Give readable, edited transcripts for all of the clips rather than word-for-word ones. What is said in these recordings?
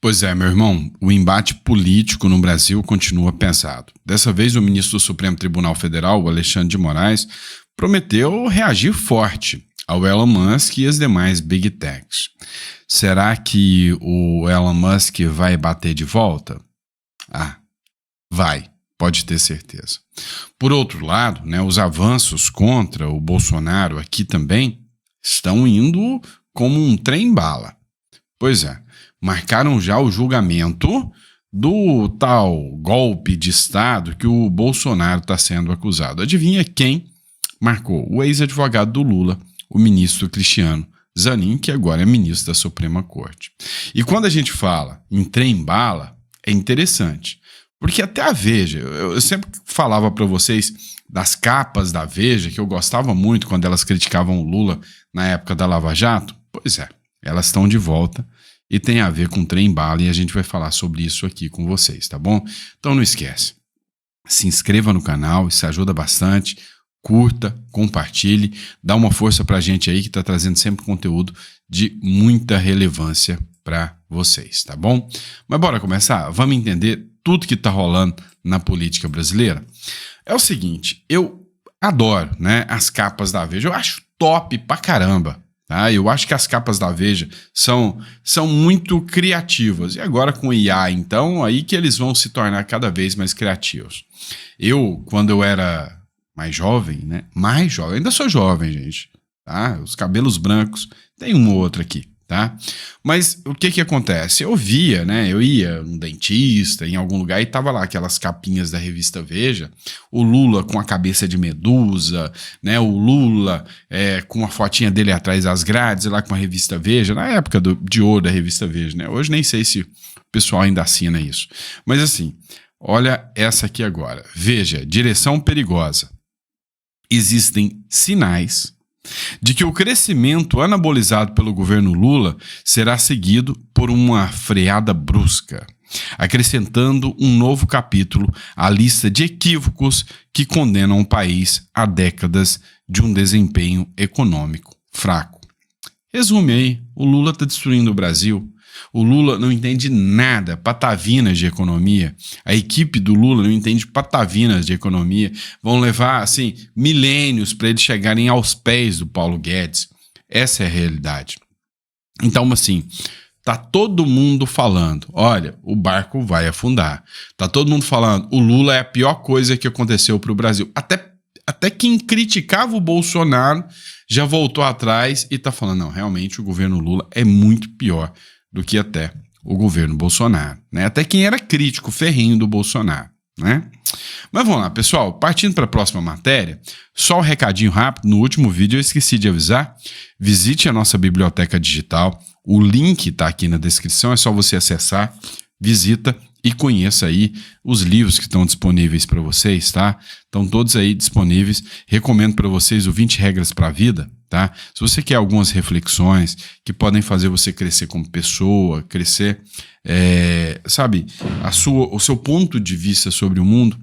Pois é, meu irmão, o embate político no Brasil continua pesado. Dessa vez, o ministro do Supremo Tribunal Federal, o Alexandre de Moraes, prometeu reagir forte ao Elon Musk e as demais Big Techs. Será que o Elon Musk vai bater de volta? Vai, pode ter certeza. Por outro lado, os avanços contra o Bolsonaro aqui também estão indo como um trem-bala. Pois é, marcaram já o julgamento do tal golpe de Estado que o Bolsonaro está sendo acusado. Adivinha quem marcou? O ex-advogado do Lula, o ministro Cristiano Zanin, que agora é ministro da Suprema Corte. E quando a gente fala em trem-bala, é interessante, porque até a Veja, eu sempre falava para vocês das capas da Veja, que eu gostava muito quando elas criticavam o Lula na época da Lava Jato. Pois é, elas estão de volta e tem a ver com trem-bala e a gente vai falar sobre isso aqui com vocês, tá bom? Então não esquece, se inscreva no canal, isso ajuda bastante, curta, compartilhe, dá uma força pra gente aí que tá trazendo sempre conteúdo de muita relevância para vocês, tá bom? Mas bora começar? Vamos entender tudo que tá rolando na política brasileira? É o seguinte, eu adoro, as capas da Veja, eu acho top pra caramba. Eu acho que as capas da Veja são muito criativas. E agora com o IA, então, aí que eles vão se tornar cada vez mais criativos. Quando eu era mais jovem, ainda sou jovem, gente, tá? Os cabelos brancos, tem um ou outro aqui, tá? Mas o que acontece? Eu via, eu ia num dentista, em algum lugar, e tava lá aquelas capinhas da revista Veja, o Lula com a cabeça de medusa, o Lula com a fotinha dele atrás das grades, lá com a revista Veja, na época de ouro da revista Veja, Hoje nem sei se o pessoal ainda assina isso. Mas assim, olha essa aqui agora. Veja, direção perigosa. Existem sinais de que o crescimento anabolizado pelo governo Lula será seguido por uma freada brusca, acrescentando um novo capítulo à lista de equívocos que condenam o país a décadas de um desempenho econômico fraco. Resume aí, o Lula está destruindo o Brasil. O Lula não entende nada, patavinas de economia. A equipe do Lula não entende patavinas de economia. Vão levar, milênios para eles chegarem aos pés do Paulo Guedes. Essa é a realidade. Então, tá todo mundo falando, olha, o barco vai afundar. Tá todo mundo falando, o Lula é a pior coisa que aconteceu para o Brasil. Até quem criticava o Bolsonaro já voltou atrás e tá falando, não, realmente o governo Lula é muito pior do que até o governo Bolsonaro, Até quem era crítico ferrenho do Bolsonaro, Mas vamos lá, pessoal, partindo para a próxima matéria, só um recadinho rápido, no último vídeo eu esqueci de avisar, visite a nossa biblioteca digital, o link está aqui na descrição, é só você acessar, visita e conheça aí os livros que estão disponíveis para vocês, tá? Estão todos aí disponíveis, recomendo para vocês o 20 Regras para a Vida, tá? Se você quer algumas reflexões que podem fazer você crescer como pessoa, crescer, o seu ponto de vista sobre o mundo,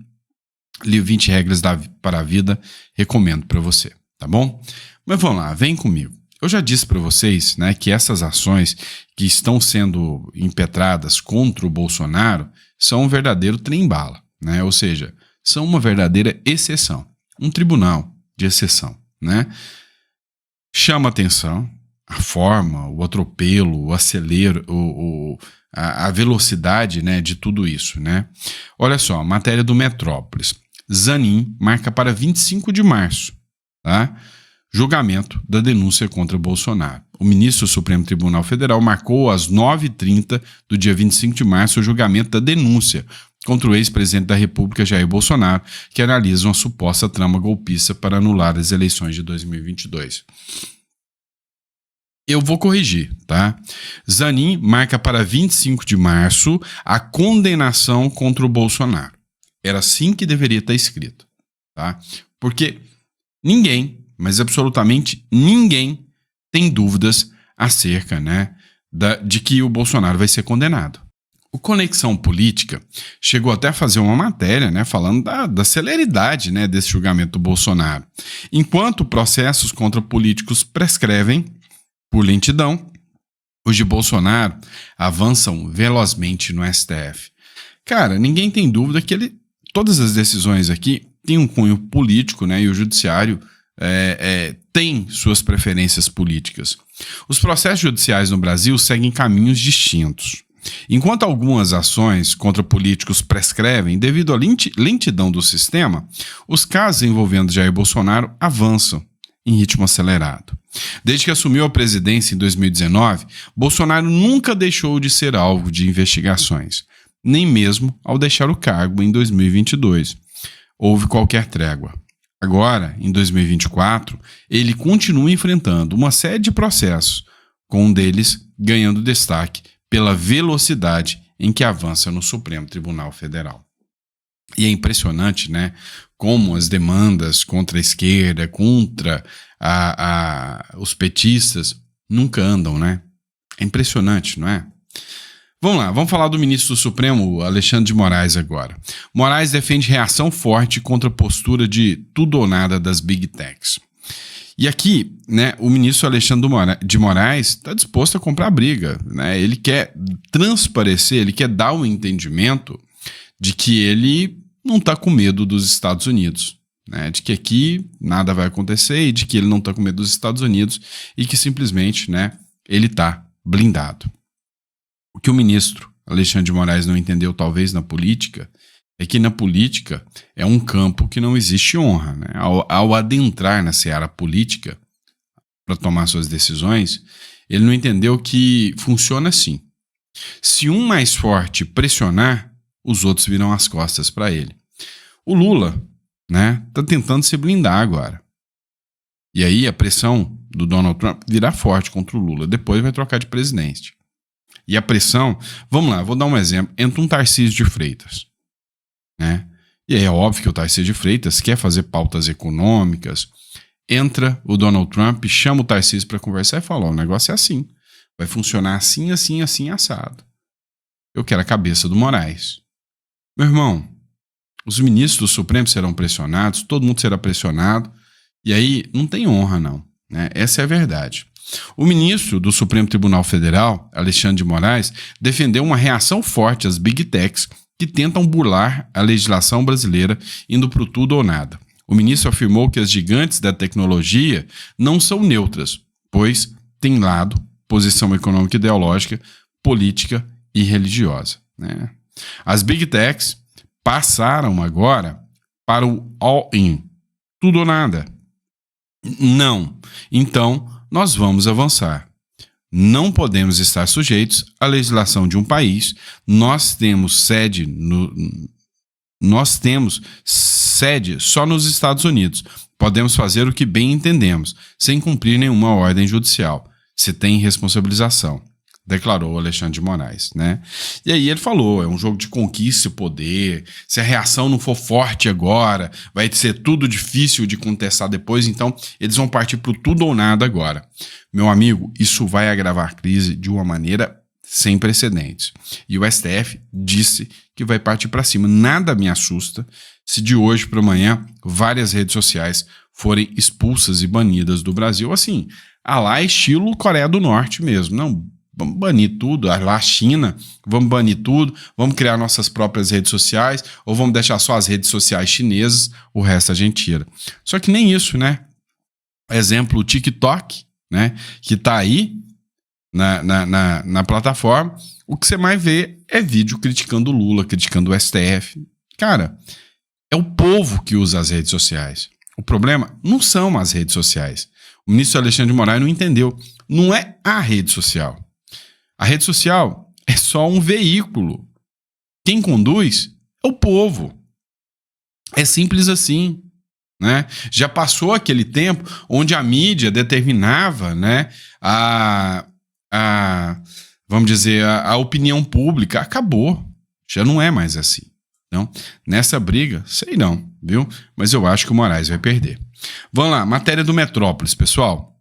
livro 20 Regras para a Vida, recomendo para você, tá bom? Mas vamos lá, vem comigo. Eu já disse para vocês, que essas ações que estão sendo impetradas contra o Bolsonaro são um verdadeiro trem-bala, Ou seja, são uma verdadeira exceção, um tribunal de exceção, Chama atenção a forma, o atropelo, o acelero, a velocidade, de tudo isso, Olha só, matéria do Metrópolis. Zanin marca para 25 de março, tá? Julgamento da denúncia contra Bolsonaro. O ministro do Supremo Tribunal Federal marcou às 9h30 do dia 25 de março o julgamento da denúncia contra o ex-presidente da República, Jair Bolsonaro, que analisa uma suposta trama golpista para anular as eleições de 2022. Eu vou corrigir, tá? Zanin marca para 25 de março a condenação contra o Bolsonaro. Era assim que deveria estar escrito, tá? Porque ninguém, mas absolutamente ninguém, tem dúvidas acerca, de que o Bolsonaro vai ser condenado. O Conexão Política chegou até a fazer uma matéria, falando da celeridade, desse julgamento do Bolsonaro. Enquanto processos contra políticos prescrevem por lentidão, Os de Bolsonaro avançam velozmente no STF. Cara, ninguém tem dúvida que todas as decisões aqui têm um cunho político, né? E o judiciário tem suas preferências políticas. Os processos judiciais no Brasil seguem caminhos distintos. Enquanto algumas ações contra políticos prescrevem devido à lentidão do sistema, os casos envolvendo Jair Bolsonaro avançam em ritmo acelerado. Desde que assumiu a presidência em 2019, Bolsonaro nunca deixou de ser alvo de investigações, nem mesmo ao deixar o cargo em 2022. Houve qualquer trégua. Agora, em 2024, ele continua enfrentando uma série de processos, com um deles ganhando destaque pela velocidade em que avança no Supremo Tribunal Federal. E é impressionante, né, como as demandas contra a esquerda, contra os petistas, nunca andam, né? É impressionante, não é? Vamos lá, vamos falar do ministro do Supremo, Alexandre de Moraes, agora. Moraes defende reação forte contra a postura de tudo ou nada das Big Techs. E aqui, né, o ministro Alexandre de Moraes está disposto a comprar briga, né? Ele quer transparecer, ele quer dar o entendimento de que ele não está com medo dos Estados Unidos, né? De que aqui nada vai acontecer e de que ele não está com medo dos Estados Unidos e que simplesmente, né, ele está blindado. O que o ministro Alexandre de Moraes não entendeu, talvez, na política, é que na política é um campo que não existe honra, né? Ao adentrar na seara política para tomar suas decisões, ele não entendeu que funciona assim. Se um mais forte pressionar, os outros viram as costas para ele. O Lula, né, tá tentando se blindar agora. E aí a pressão do Donald Trump virá forte contra o Lula. Depois vai trocar de presidente. E a pressão, vamos lá, vou dar um exemplo. Entra um Tarcísio de Freitas, né? E aí é óbvio que o Tarcísio de Freitas quer fazer pautas econômicas. Entra o Donald Trump, chama o Tarcísio para conversar e fala: o negócio é assim. Vai funcionar assim, assim, assim, assado. Eu quero a cabeça do Moraes. Meu irmão, os ministros do Supremo serão pressionados, todo mundo será pressionado, e aí não tem honra, não, né? Essa é a verdade. O ministro do Supremo Tribunal Federal, Alexandre de Moraes, defendeu uma reação forte às Big Techs que tentam burlar a legislação brasileira indo para o tudo ou nada. O ministro afirmou que as gigantes da tecnologia não são neutras, pois têm lado, posição econômica e ideológica, política e religiosa, né? As Big Techs passaram agora para o all-in, tudo ou nada. Não. Então, nós vamos avançar. Não podemos estar sujeitos à legislação de um país. Nós temos sede só nos Estados Unidos. Podemos fazer o que bem entendemos, sem cumprir nenhuma ordem judicial. Se tem responsabilização, declarou Alexandre de Moraes, né? E aí ele falou, é um jogo de conquista e poder, se a reação não for forte agora, vai ser tudo difícil de contestar depois, então eles vão partir para o tudo ou nada agora. Meu amigo, isso vai agravar a crise de uma maneira sem precedentes. E o STF disse que vai partir para cima. Nada me assusta se de hoje para amanhã várias redes sociais forem expulsas e banidas do Brasil, assim, a lá estilo Coreia do Norte mesmo, não. Vamos banir tudo, lá a China, vamos banir tudo, vamos criar nossas próprias redes sociais, ou vamos deixar só as redes sociais chinesas, o resto a gente tira. Só que nem isso, né? Exemplo, o TikTok, né? Que tá aí na plataforma, o que você mais vê é vídeo criticando o Lula, criticando o STF. Cara, é o povo que usa as redes sociais. O problema não são as redes sociais. O ministro Alexandre de Moraes não entendeu. Não é a rede social. A rede social é só um veículo. Quem conduz é o povo. É simples assim, né? Já passou aquele tempo onde a mídia determinava, né, vamos dizer, a opinião pública. Acabou. Já não é mais assim. Então, nessa briga, sei não, viu? Mas eu acho que o Moraes vai perder. Vamos lá, matéria do Metrópolis, pessoal.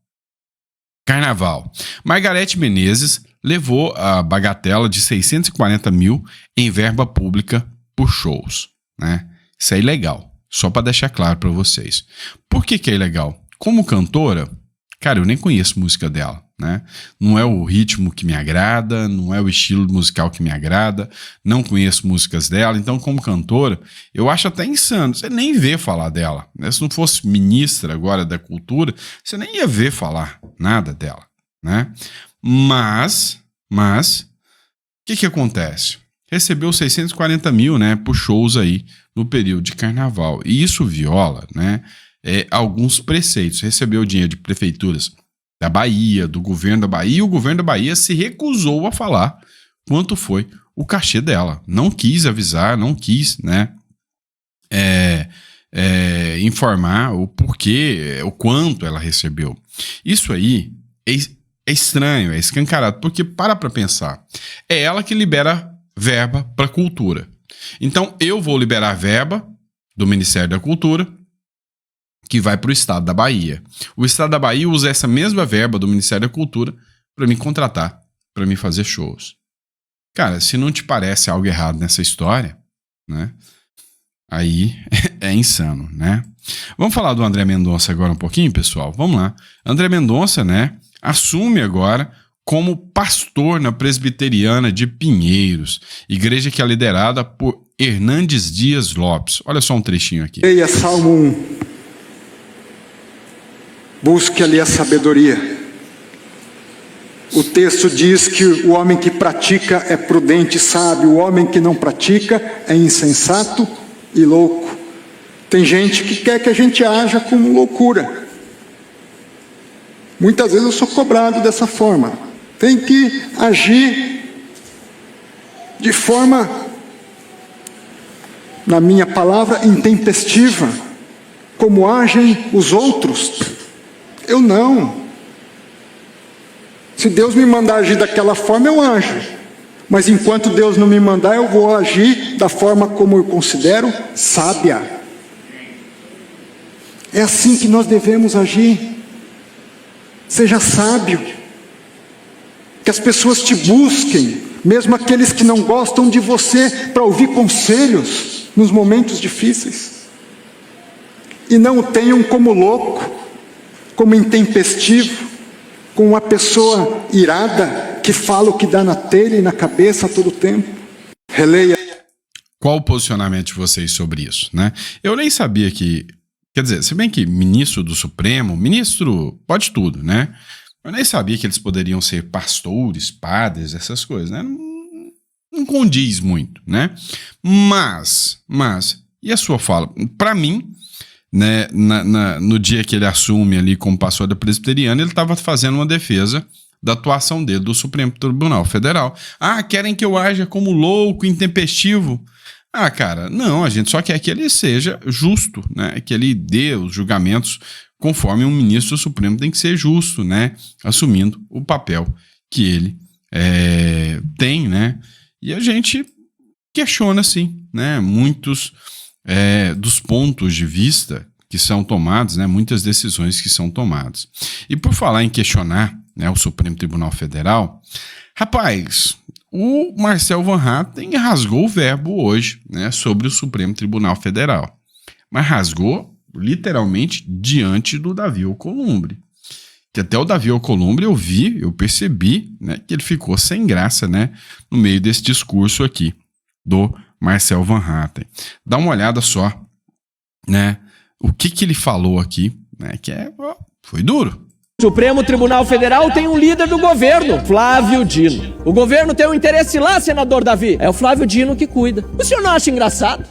Carnaval. Margarete Menezes levou a bagatela de 640 mil em verba pública por shows, né? Isso é ilegal, só para deixar claro para vocês. Por que é ilegal? Como cantora, cara, eu nem conheço música dela, né? Não é o ritmo que me agrada, não é o estilo musical que me agrada, não conheço músicas dela, então como cantora, eu acho até insano, você nem vê falar dela, né? Se não fosse ministra agora da cultura, você nem ia ver falar nada dela, né? Mas, o que acontece? Recebeu 640 mil, né, por shows aí no período de carnaval, e isso viola, né, alguns preceitos. Recebeu dinheiro de prefeituras da Bahia, do governo da Bahia, e o governo da Bahia se recusou a falar quanto foi o cachê dela. Não quis avisar, não quis, né, informar o porquê, o quanto ela recebeu. Isso aí é estranho, é escancarado, porque para pensar, é ela que libera verba para cultura. Então eu vou liberar verba do Ministério da Cultura, que vai para o estado da Bahia. O estado da Bahia usa essa mesma verba do Ministério da Cultura para me contratar, para me fazer shows. Cara, se não te parece algo errado nessa história, né? Aí é insano, né? Vamos falar do André Mendonça agora um pouquinho, pessoal? Vamos lá. André Mendonça, né, assume agora como pastor na Presbiteriana de Pinheiros, igreja que é liderada por Hernandes Dias Lopes. Olha só um trechinho aqui. Leia Salmo 1. Busque ali a sabedoria. O texto diz que o homem que pratica é prudente e sábio, o homem que não pratica é insensato e louco. Tem gente que quer que a gente haja com loucura. Muitas vezes eu sou cobrado dessa forma. Tem que agir de forma, na minha palavra, intempestiva, como agem os outros. Eu não. Se Deus me mandar agir daquela forma, eu ajo. Mas enquanto Deus não me mandar, eu vou agir da forma como eu considero sábia. É assim que nós devemos agir. Seja sábio. Que as pessoas te busquem, mesmo aqueles que não gostam de você, para ouvir conselhos nos momentos difíceis. E não o tenham como louco, como intempestivo, como uma pessoa irada que fala o que dá na telha e na cabeça a todo tempo. Releia. Qual o posicionamento de vocês sobre isso, né? Eu nem sabia que... Quer dizer, se bem que ministro do Supremo, ministro pode tudo, né? Eu nem sabia que eles poderiam ser pastores, padres, essas coisas, né? Não condiz muito, né? Mas, e a sua fala? Para mim, né, no dia que ele assume ali como pastor da Presbiteriana, ele estava fazendo uma defesa da atuação dele do Supremo Tribunal Federal. Ah, querem que eu haja como louco, intempestivo? Ah, cara, não, a gente só quer que ele seja justo, né? Que ele dê os julgamentos conforme um ministro do Supremo tem que ser justo, né? Assumindo o papel que ele tem, né? E a gente questiona, sim, né? Muitos dos pontos de vista que são tomados, né? Muitas decisões que são tomadas. E por falar em questionar, né, o Supremo Tribunal Federal, rapaz, o Marcel Van Hatten rasgou o verbo hoje, né, sobre o Supremo Tribunal Federal. Mas rasgou literalmente diante do Davi Alcolumbre. Que até o Davi Alcolumbre eu percebi, né, que ele ficou sem graça, né, no meio desse discurso aqui do Marcel Van Hatten. Dá uma olhada só, né, o que ele falou aqui, né, que foi duro. O Supremo Tribunal Federal tem um líder do governo, Flávio Dino. O governo tem um interesse lá, senador Davi. É o Flávio Dino que cuida. O senhor não acha engraçado?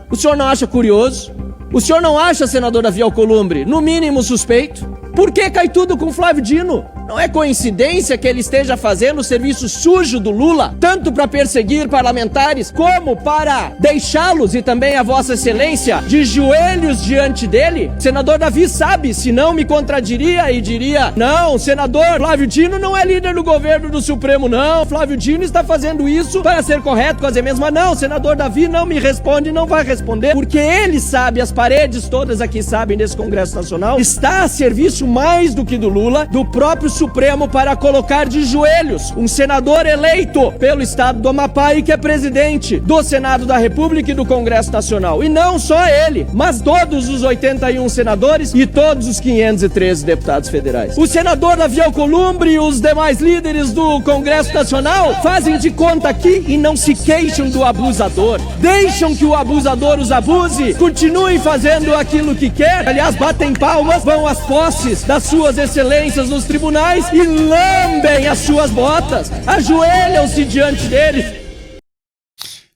O senhor não acha curioso? O senhor não acha, senador Davi Alcolumbre, no mínimo suspeito? Por que cai tudo com Flávio Dino? Não é coincidência que ele esteja fazendo o serviço sujo do Lula, tanto para perseguir parlamentares, como para deixá-los, e também a Vossa Excelência, de joelhos diante dele? Senador Davi sabe, se não me contradiria e diria: não, senador, Flávio Dino não é líder do governo do Supremo, não. Flávio Dino está fazendo isso para ser correto com as emendas. Mas não, senador Davi não me responde, não vai responder, porque ele sabe, as paredes todas aqui sabem desse Congresso Nacional, está a serviço mais do que do Lula, do próprio Supremo para colocar de joelhos um senador eleito pelo estado do Amapá e que é presidente do Senado da República e do Congresso Nacional. E não só ele, mas todos os 81 senadores e todos os 513 deputados federais. O senador Davi Alcolumbre e os demais líderes do Congresso Nacional fazem de conta aqui e não se queixam do abusador. Deixam que o abusador os abuse, continuem fazendo aquilo que quer, aliás, batem palmas, vão às posses das suas excelências nos tribunais e lambem as suas botas, ajoelham-se diante deles.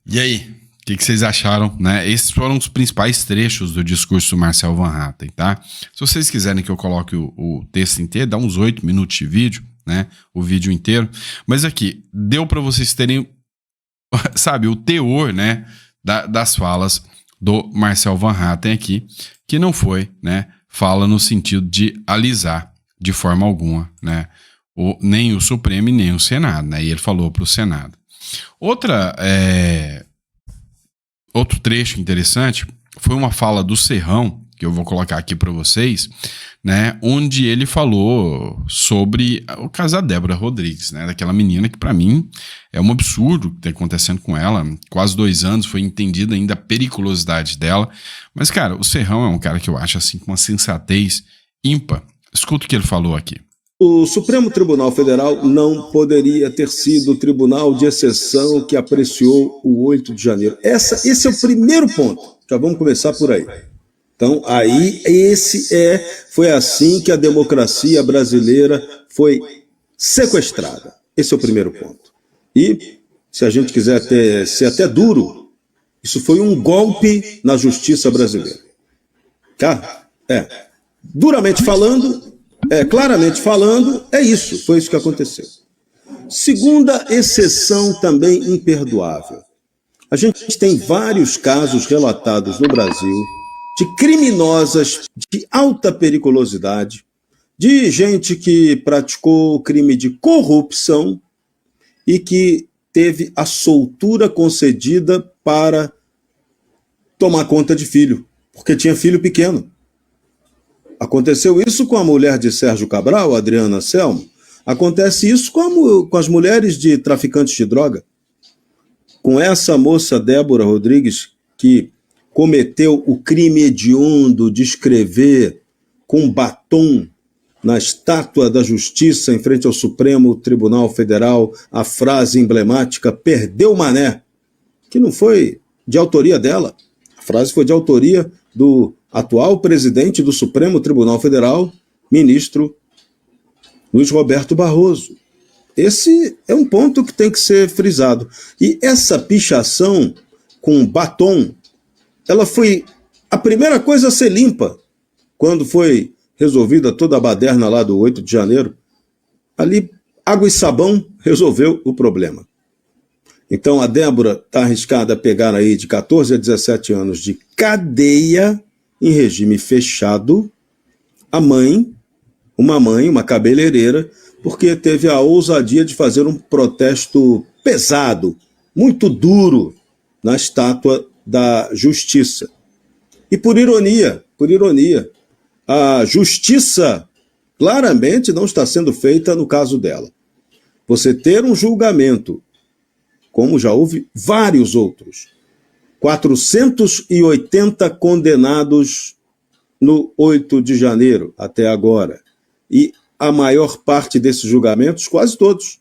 E aí, o que vocês acharam, né? Esses foram os principais trechos do discurso do Marcel Van Hatten, tá? Se vocês quiserem que eu coloque o texto inteiro, dá uns 8 minutos de vídeo, né? O vídeo inteiro. Mas aqui, deu para vocês terem, sabe, o teor, né, das falas do Marcel Van Hatten aqui, que não foi, né, fala no sentido de alisar de forma alguma, né, nem o Supremo e nem o Senado, né? E ele falou para o Senado. Outro trecho interessante foi uma fala do Serrão, que eu vou colocar aqui para vocês, né, onde ele falou sobre o caso da Débora Rodrigues, né, daquela menina que para mim é um absurdo o que está acontecendo com ela, quase 2 anos, foi entendida ainda a periculosidade dela, mas cara, o Serrão é um cara que eu acho assim com uma sensatez ímpar. Escuta o que ele falou aqui. O Supremo Tribunal Federal não poderia ter sido o tribunal de exceção que apreciou o 8 de janeiro. Esse é o primeiro ponto. Já vamos começar por aí. Então, aí, foi assim que a democracia brasileira foi sequestrada. Esse é o primeiro ponto. E, se a gente quiser ser até duro, isso foi um golpe na justiça brasileira. Tá? Duramente falando, claramente falando, isso, foi isso que aconteceu. Segunda exceção também imperdoável. A gente tem vários casos relatados no Brasil de criminosas de alta periculosidade, de gente que praticou crime de corrupção e que teve a soltura concedida para tomar conta de filho, porque tinha filho pequeno. Aconteceu isso com a mulher de Sérgio Cabral, Adriana Selmo. Acontece isso com as mulheres de traficantes de droga. Com essa moça Débora Rodrigues, que cometeu o crime hediondo de escrever com batom na estátua da Justiça em frente ao Supremo Tribunal Federal a frase emblemática "perdeu mané", que não foi de autoria dela. A frase foi de autoria do atual presidente do Supremo Tribunal Federal, ministro Luiz Roberto Barroso. Esse é um ponto que tem que ser frisado. E essa pichação com batom, ela foi a primeira coisa a ser limpa quando foi resolvida toda a baderna lá do 8 de janeiro. Ali, água e sabão resolveu o problema. Então, a Débora está arriscada a pegar aí de 14 a 17 anos de cadeia em regime fechado. A mãe, uma cabeleireira, porque teve a ousadia de fazer um protesto pesado, muito duro, na estátua da Justiça. E por ironia, a justiça claramente não está sendo feita no caso dela. Você ter um julgamento, como já houve vários outros, 480 condenados no 8 de janeiro até agora, e a maior parte desses julgamentos, quase todos,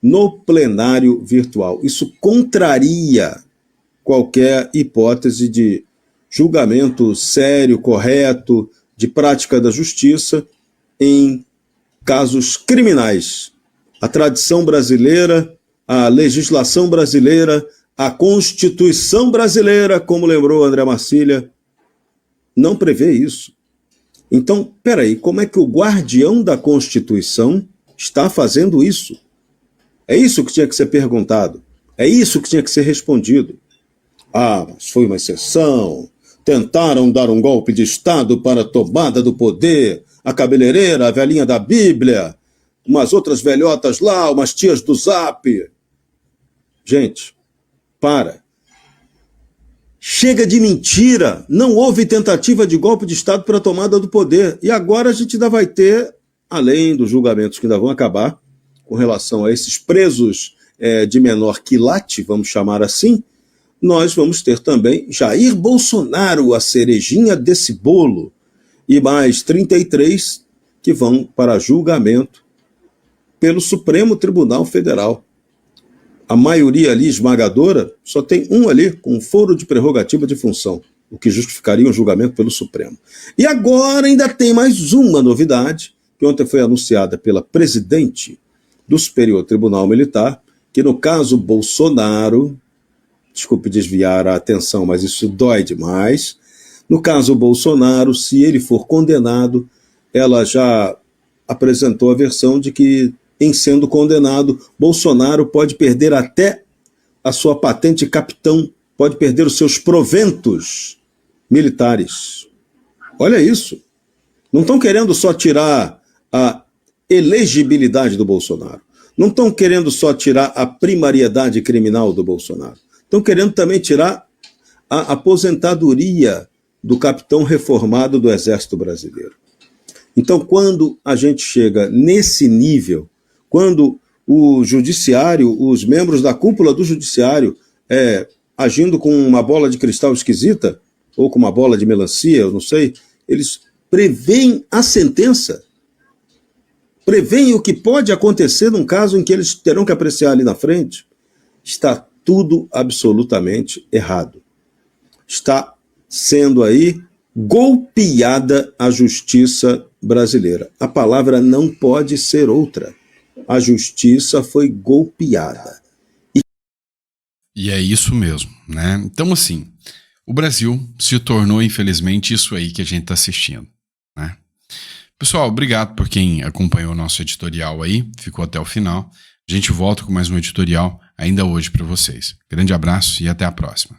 no plenário virtual. Isso contraria qualquer hipótese de julgamento sério, correto, de prática da justiça em casos criminais. A tradição brasileira, a legislação brasileira, a Constituição brasileira, como lembrou André Marcília, não prevê isso. Então, peraí, como é que o guardião da Constituição está fazendo isso? É isso que tinha que ser perguntado. É isso que tinha que ser respondido. Mas foi uma exceção. Tentaram dar um golpe de Estado para a tomada do poder. A cabeleireira, a velhinha da Bíblia, umas outras velhotas lá, umas tias do Zap. Gente, para. Chega de mentira. Não houve tentativa de golpe de Estado para a tomada do poder. E agora a gente ainda vai ter além dos julgamentos que ainda vão acabar, com relação a esses presos de menor quilate, vamos chamar assim, nós vamos ter também Jair Bolsonaro, a cerejinha desse bolo, e mais 33 que vão para julgamento pelo Supremo Tribunal Federal. A maioria ali esmagadora, só tem um ali com foro de prerrogativa de função, o que justificaria um julgamento pelo Supremo. E agora ainda tem mais uma novidade, que ontem foi anunciada pela presidente do Superior Tribunal Militar, que no caso Bolsonaro, desculpe desviar a atenção, mas isso dói demais, no caso Bolsonaro, se ele for condenado, ela já apresentou a versão de que, em sendo condenado, Bolsonaro pode perder até a sua patente de capitão, pode perder os seus proventos militares. Olha isso. Não estão querendo só tirar a elegibilidade do Bolsonaro. Não estão querendo só tirar a primariedade criminal do Bolsonaro. Estão querendo também tirar a aposentadoria do capitão reformado do Exército Brasileiro. Então, quando a gente chega nesse nível, quando o judiciário, os membros da cúpula do judiciário, agindo com uma bola de cristal esquisita, ou com uma bola de melancia, eu não sei, eles preveem a sentença, preveem o que pode acontecer num caso em que eles terão que apreciar ali na frente, está tudo absolutamente errado. Está sendo aí golpeada a justiça brasileira. A palavra não pode ser outra. A justiça foi golpeada. E é isso mesmo, né? Então, assim, o Brasil se tornou, infelizmente, isso aí que a gente está assistindo, né? Pessoal, obrigado por quem acompanhou o nosso editorial aí, ficou até o final. A gente volta com mais um editorial ainda hoje para vocês. Grande abraço e até a próxima.